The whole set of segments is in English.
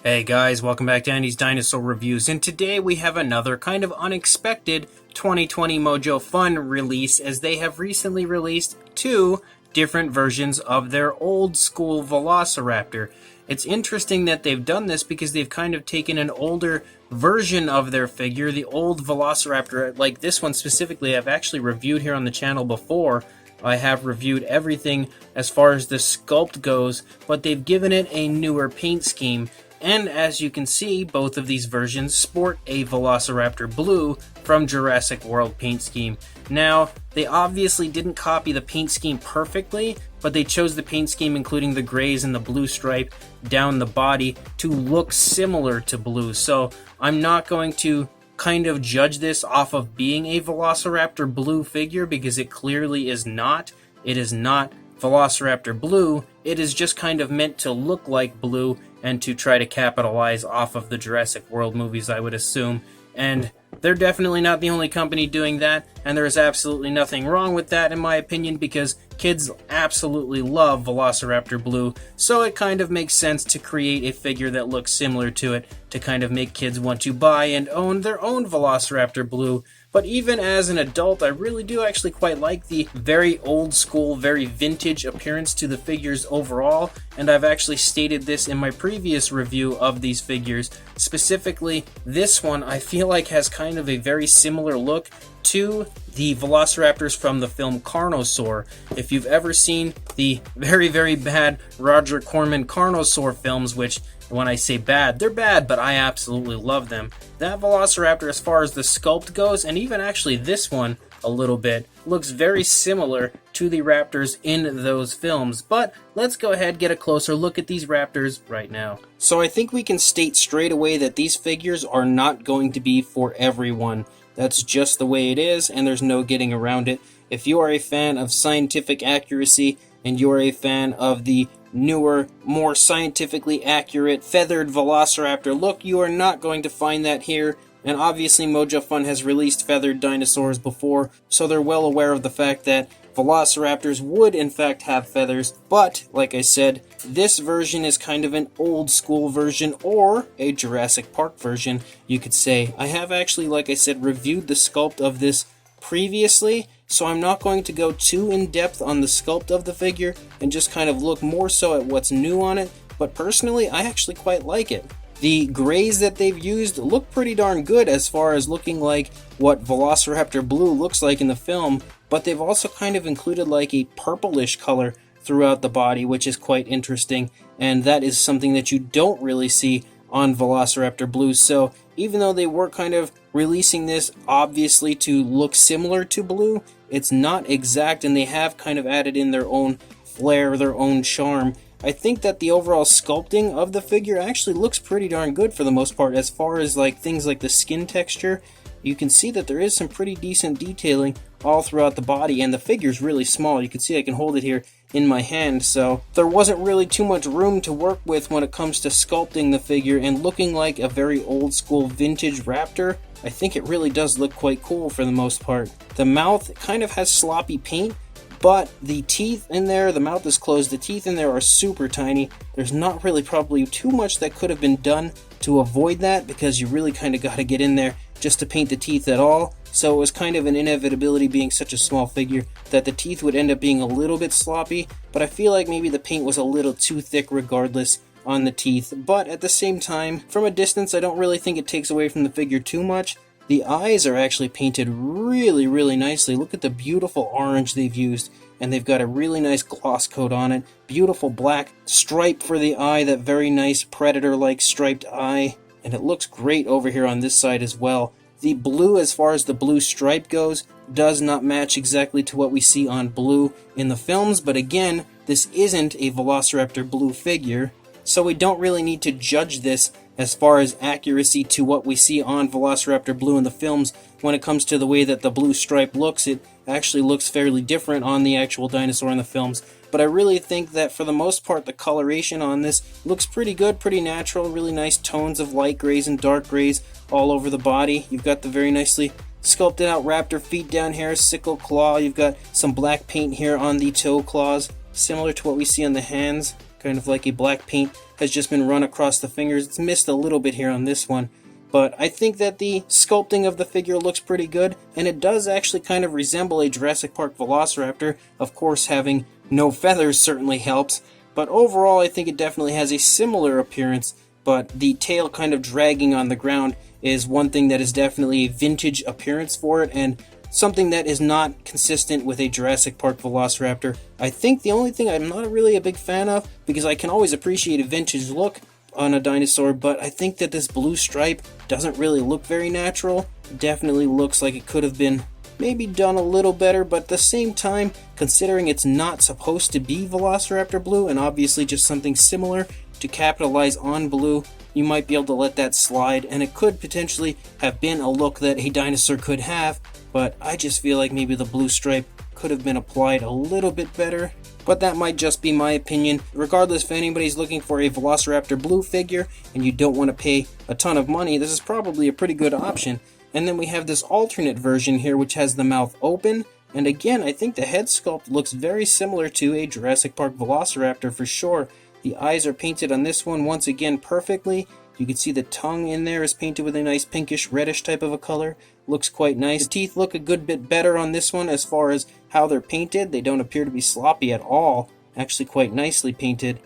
Hey guys, welcome back to Andy's Dinosaur Reviews, and today we have another kind of unexpected 2020 Mojo Fun release, as they have recently released two different versions of their old school Velociraptor. It's interesting that they've done this because they've kind of taken an older version of their figure, the old Velociraptor, like this one specifically I've actually reviewed here on the channel before. I have reviewed everything as far as the sculpt goes, but they've given it a newer paint scheme. And as you can see, both of these versions sport a Velociraptor blue from Jurassic World paint scheme. Now, they obviously didn't copy the paint scheme perfectly, but they chose the paint scheme including the grays and the blue stripe down the body to look similar to blue. So I'm not going to kind of judge this off of being a Velociraptor blue figure, because it clearly is not. It is not Velociraptor blue. It is just kind of meant to look like blue and to try to capitalize off of the Jurassic World movies, I would assume. And they're definitely not the only company doing that, and there is absolutely nothing wrong with that in my opinion, because kids absolutely love Velociraptor blue, so it kind of makes sense to create a figure that looks similar to it to kind of make kids want to buy and own their own Velociraptor blue. But even as an adult, I really do actually quite like the very old school, very vintage appearance to the figures overall, and I've actually stated this in my previous review of these figures. Specifically, this one I feel like has kind of a very similar look to the Velociraptors from the film Carnosaur. If you've ever seen the very, very bad Roger Corman Carnosaur films, which when I say bad, they're bad, but I absolutely love them. That Velociraptor, as far as the sculpt goes, and even actually this one a little bit, looks very similar to the raptors in those films. But let's go ahead, get a closer look at these raptors right now. So I think we can state straight away that these figures are not going to be for everyone. That's just the way it is, and there's no getting around it. If you are a fan of scientific accuracy, and you're a fan of the newer, more scientifically accurate feathered Velociraptor look, you are not going to find that here. And obviously Mojo Fun has released feathered dinosaurs before, so they're well aware of the fact that Velociraptors would in fact have feathers. But like I said, this version is kind of an old school version, or a Jurassic Park version, you could say. I have actually, like I said, reviewed the sculpt of this previously, so I'm not going to go too in depth on the sculpt of the figure and just kind of look more so at what's new on it. But personally, I actually quite like it. The grays that they've used look pretty darn good as far as looking like what Velociraptor blue looks like in the film, but they've also kind of included like a purplish color throughout the body, which is quite interesting, and that is something that you don't really see on Velociraptor blue. So even though they were kind of releasing this obviously to look similar to blue, it's not exact, and they have kind of added in their own flair, their own charm. I think that the overall sculpting of the figure actually looks pretty darn good for the most part. As far as like things like the skin texture, you can see that there is some pretty decent detailing all throughout the body, and the figure's really small. You can see I can hold it here in my hand, so there wasn't really too much room to work with when it comes to sculpting the figure and looking like a very old school vintage raptor. I think it really does look quite cool for the most part. The mouth kind of has sloppy paint, but the teeth in there, the mouth is closed, the teeth in there are super tiny. There's not really probably too much that could have been done to avoid that, because you really kind of got to get in there just to paint the teeth at all. So it was kind of an inevitability, being such a small figure, that the teeth would end up being a little bit sloppy, but I feel like maybe the paint was a little too thick regardless on the teeth. But at the same time, from a distance, I don't really think it takes away from the figure too much. The eyes are actually painted really, really nicely. Look at the beautiful orange they've used, and they've got a really nice gloss coat on it. Beautiful black stripe for the eye, that very nice predator-like striped eye, and it looks great over here on this side as well. The blue, as far as the blue stripe goes, does not match exactly to what we see on blue in the films, but again, this isn't a Velociraptor blue figure, so we don't really need to judge this as far as accuracy to what we see on Velociraptor blue in the films. When it comes to the way that the blue stripe looks, it actually looks fairly different on the actual dinosaur in the films. But I really think that for the most part, the coloration on this looks pretty good, pretty natural, really nice tones of light grays and dark grays all over the body. You've got the very nicely sculpted out raptor feet down here, sickle claw. You've got some black paint here on the toe claws, similar to what we see on the hands. kind of like a black paint has just been run across the fingers. It's missed a little bit here on this one. But I think that the sculpting of the figure looks pretty good, and it does actually kind of resemble a Jurassic Park Velociraptor. Of course, having no feathers certainly helps, but overall I think it definitely has a similar appearance, but the tail kind of dragging on the ground is one thing that is definitely a vintage appearance for it, and something that is not consistent with a Jurassic Park Velociraptor. I think the only thing I'm not really a big fan of, because I can always appreciate a vintage look on a dinosaur, but I think that this blue stripe doesn't really look very natural. It definitely looks like it could have been maybe done a little better, but at the same time, considering it's not supposed to be Velociraptor blue and obviously just something similar to capitalize on blue, you might be able to let that slide, and it could potentially have been a look that a dinosaur could have, but I just feel like maybe the blue stripe could have been applied a little bit better. But that might just be my opinion. Regardless, if anybody's looking for a Velociraptor blue figure and you don't want to pay a ton of money, this is probably a pretty good option. And then we have this alternate version here which has the mouth open. And again, I think the head sculpt looks very similar to a Jurassic Park Velociraptor for sure. The eyes are painted on this one once again perfectly. You can see the tongue in there is painted with a nice pinkish reddish type of a color. Looks quite nice. The teeth look a good bit better on this one as far as how they're painted. They don't appear to be sloppy at all. Actually quite nicely painted.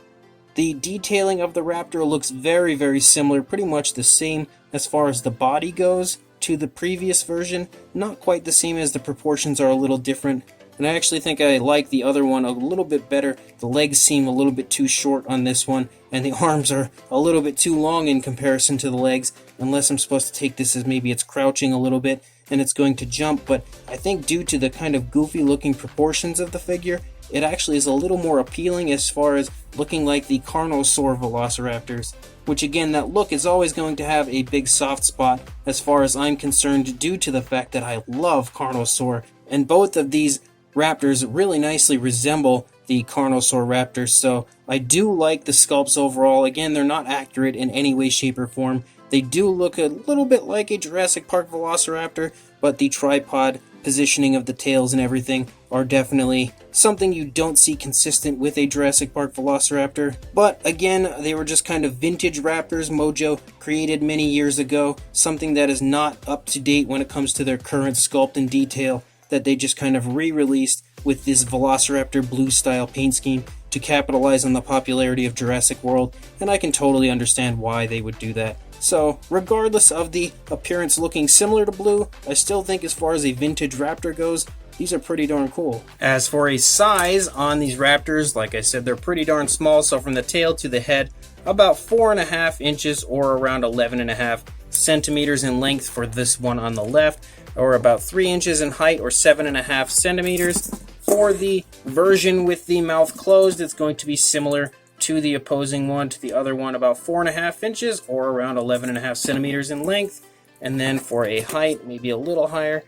The detailing of the raptor looks very, very similar. Pretty much the same as far as the body goes to the previous version. Not quite the same as the proportions are a little different. And I actually think I like the other one a little bit better. The legs seem a little bit too short on this one, and the arms are a little bit too long in comparison to the legs, unless I'm supposed to take this as maybe it's crouching a little bit and it's going to jump. But I think due to the kind of goofy looking proportions of the figure, it actually is a little more appealing as far as looking like the Carnosaur Velociraptors, which again, that look is always going to have a big soft spot as far as I'm concerned, due to the fact that I love Carnosaur, and both of these raptors really nicely resemble the Carnosaur raptors, so I do like the sculpts overall. Again, they're not accurate in any way, shape, or form. They do look a little bit like a Jurassic Park Velociraptor, but the tripod positioning of the tails and everything are definitely something you don't see consistent with a Jurassic Park Velociraptor. But again, they were just kind of vintage raptors Mojo created many years ago, something that is not up to date when it comes to their current sculpt and detail, that they just kind of re-released with this Velociraptor blue style paint scheme to capitalize on the popularity of Jurassic World, and I can totally understand why they would do that. So, regardless of the appearance looking similar to blue, I still think as far as a vintage raptor goes, these are pretty darn cool. As for a size on these raptors, like I said, they're pretty darn small, so from the tail to the head, about 4.5 inches or around 11.5 centimeters in length for this one on the left, or about 3 inches in height or 7.5 centimeters. For the version with the mouth closed, it's going to be similar to the opposing one, to the other one, about 4.5 inches or around 11.5 centimeters in length. And then for a height, maybe a little higher,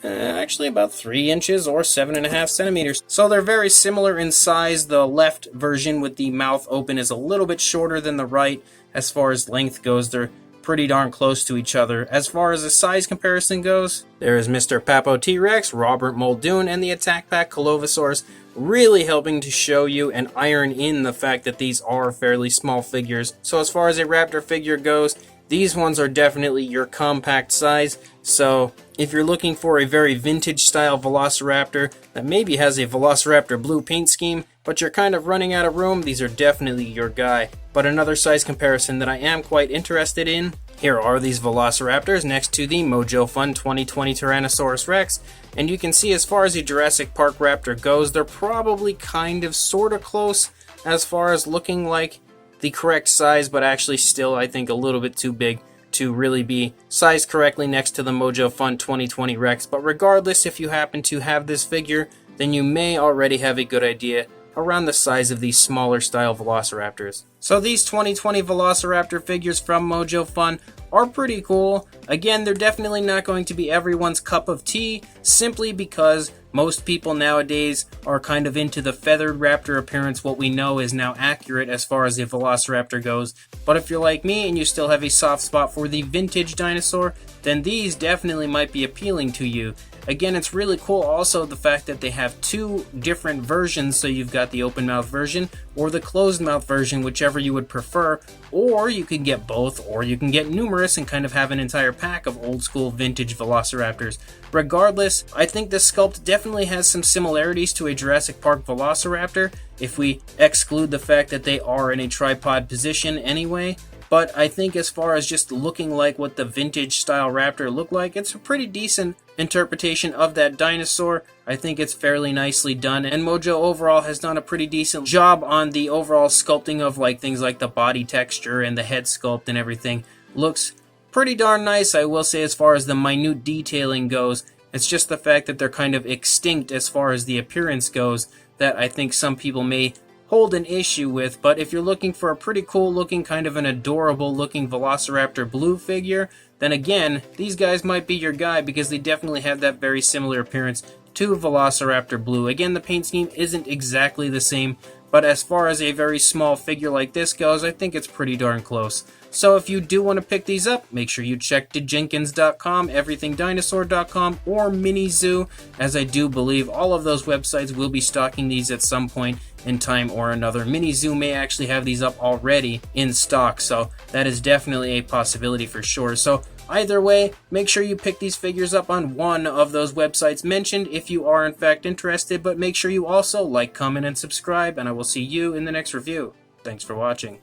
actually about 3 inches or 7.5 centimeters. So they're very similar in size. The left version with the mouth open is a little bit shorter than the right. As far as length goes, they're pretty darn close to each other. As far as a size comparison goes, there is Mr. Papo T-Rex, Robert Muldoon, and the Attack Pack Colovosaurus, really helping to show you and iron in the fact that these are fairly small figures. So as far as a raptor figure goes, these ones are definitely your compact size. So if you're looking for a very vintage style Velociraptor that maybe has a Velociraptor blue paint scheme, but you're kind of running out of room, these are definitely your guy. But another size comparison that I am quite interested in, here are these Velociraptors next to the Mojo Fun 2020 Tyrannosaurus Rex. And you can see as far as the Jurassic Park Raptor goes, they're probably kind of sort of close as far as looking like the correct size, but actually still I think a little bit too big to really be sized correctly next to the Mojo Fun 2020 Rex. But regardless, if you happen to have this figure, then you may already have a good idea around the size of these smaller style Velociraptors. So these 2020 Velociraptor figures from Mojo Fun are pretty cool. Again, they're definitely not going to be everyone's cup of tea, simply because most people nowadays are kind of into the feathered raptor appearance. What we know is now accurate as far as the Velociraptor goes. But if you're like me and you still have a soft spot for the vintage dinosaur, then these definitely might be appealing to you. again, it's really cool also the fact that they have two different versions. So you've got the open mouth version or the closed mouth version, whichever you would prefer, or you can get both, or you can get numerous and kind of have an entire pack of old school vintage Velociraptors. Regardless, I think the sculpt definitely has some similarities to a Jurassic Park Velociraptor, if we exclude the fact that they are in a tripod position anyway. But I think as far as just looking like what the vintage style raptor looked like, it's a pretty decent interpretation of that dinosaur. I think it's fairly nicely done, and Mojo overall has done a pretty decent job on the overall sculpting of like things like the body texture and the head sculpt and everything. Looks pretty darn nice, I will say, as far as the minute detailing goes. It's just the fact that they're kind of extinct as far as the appearance goes that I think some people may hold an issue with. But if you're looking for a pretty cool looking, kind of an adorable looking Velociraptor blue figure, then again, these guys might be your guy, because they definitely have that very similar appearance to Velociraptor blue. Again, the paint scheme isn't exactly the same, but as far as a very small figure like this goes, I think it's pretty darn close. So if you do want to pick these up, make sure you check DeJenkins.com, EverythingDinosaur.com, or MiniZoo, as I do believe all of those websites will be stocking these at some point in time or another. MiniZoo may actually have these up already in stock, so that is definitely a possibility for sure. So either way, make sure you pick these figures up on one of those websites mentioned if you are in fact interested, but make sure you also like, comment, and subscribe, and I will see you in the next review. Thanks for watching.